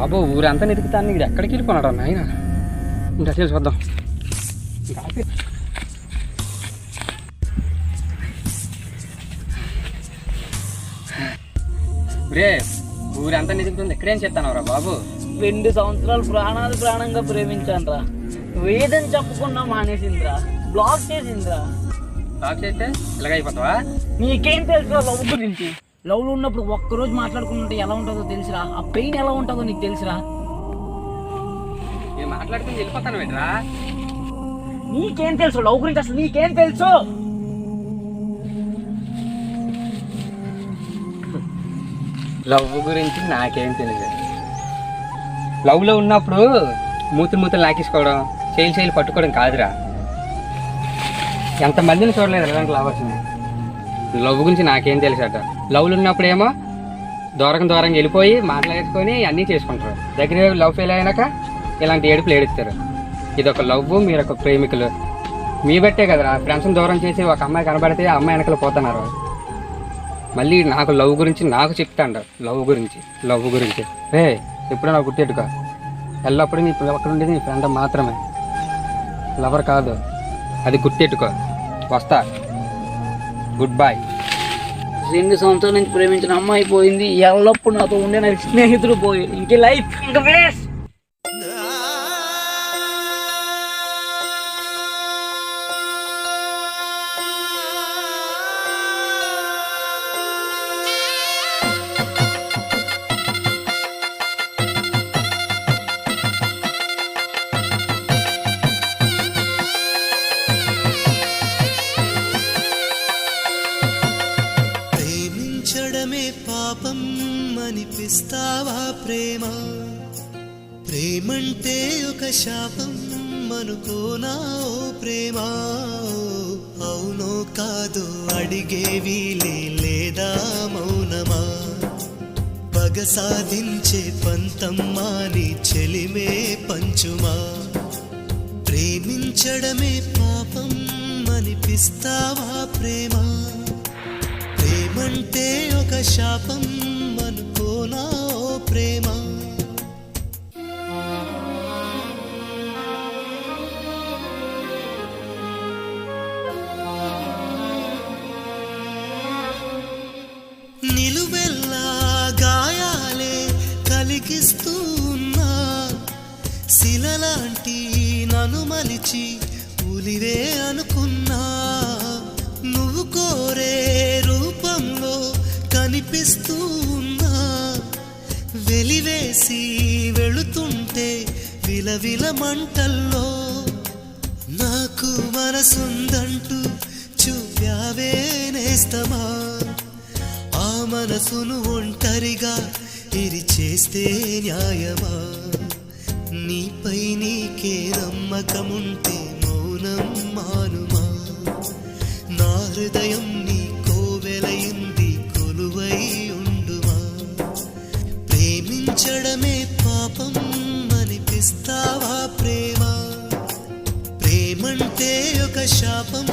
బాబు ఊరంతా వెతుకుతాను, ఇది ఎక్కడికి వెళ్ళిపోన్నాడు అన్న ఆయన. ఇంకా తెలిసి వద్దాం. రే ఊరంతా వెతుకుతుంది, ఎక్కడేం చెప్తానవరా బాబు? 2 సంవత్సరాలు ప్రాణంగా ప్రేమించాను రా, వేదని చెప్పుకున్నా మానేసిందిరా, బ్లాక్ చేసిందిరా. బ్లాక్ చేస్తే ఇలాగైపోతావా? నీకేం తెలుసురా లవ్ గురించి? లవ్లో ఉన్నప్పుడు ఒక్కరోజు మాట్లాడుకుంటే ఎలా ఉంటుందో తెలుసురా, ఆ పెయిన్ ఎలా ఉంటుందో నీకు తెలుసురా. నేను మాట్లాడుకుని వెళ్ళిపోతాను ఏంట్రా? నీకేం తెలుసు లవ్ గురించి? అసలు నీకేం తెలుసు? లవ్ గురించి నాకేం తెలియదు. లవ్లో ఉన్నప్పుడు మూతులు లాకేసుకోవడం, చేయలు పట్టుకోవడం కాదురా. ఎంతమందిని చూడలేదు ఎలాంటి లవ్ వచ్చింది. లవ్ గురించి నాకేం తెలుసట. లవ్లో ఉన్నప్పుడు ఏమో దూరంగా వెళ్ళిపోయి మాట్లాడేసుకొని అన్నీ చేసుకుంటారు. దగ్గర లవ్ ఫెయిల్ అయినాక ఇలాంటి ఏడుపులు ఏడుస్తారు. ఇదొక లవ్, మీరొక ప్రేమికులు. మీ బట్టే కదరా ఫ్రెండ్స్ని దూరం చేసి ఒక అమ్మాయి కనబడితే ఆ అమ్మాయి వెనకలు పోతున్నారు. మళ్ళీ నాకు లవ్ గురించి నాకు చెప్తాండ. లవ్ గురించి రే ఎప్పుడో నాకు గుర్తెట్టుకో, ఎల్లప్పుడూ నీ అక్కడ ఉండేది నీ ఫ్రెండ్ మాత్రమే, లవర్ కాదు. అది గుర్తెట్టుకో. వస్తా, గుడ్ బాయ్. 2 సంవత్సరాల నుంచి ప్రేమించిన అమ్మాయి పోయింది, ఎల్లప్పుడు నాతో ఉండే నా స్నేహితుడు పోయి, ఇంకే లైఫ్ ఇంకా వేస్ట్. పాపం అనిపిస్తావా ప్రేమ? ప్రేమంటే ఒక శాపం అనుకోనా ఓ ప్రేమ? అవునో కాదో అడిగేవి లేదా మౌనమా? పగ సాధించే పంతమ్మా నీ చెలిమే పంచుమా? ప్రేమించడమే పాపం అనిపిస్తావా ప్రేమ? ప్రేమంటే ఒక శాపం అనుకోనా ఓ ప్రేమ? నిలువెల్లా గాయాలే కలిగిస్తూ ఉన్నా, శిలలాంటి నన్ను మలిచి ఉలివే అనుకున్నా. నువ్వు కోరే రూపంలో కనిపిస్తూ ఉన్నా, వెలివేసి వెళుతుంటే విలవిల మంటల్లో. నాకు మనసుందంటూ చూపావే నేస్తమా, ఆ మనసును ఒంటరిగా ఇరిచేస్తే న్యాయమా? నీపై నీకే నమ్మకముంటే మౌనం మానుమా? నా హృదయం నీ కోవెలయింది, కొలువై ఉండుమా? ప్రేమించడమే పాపం అనిపిస్తావా ప్రేమ? ప్రేమంటే ఒక శాపం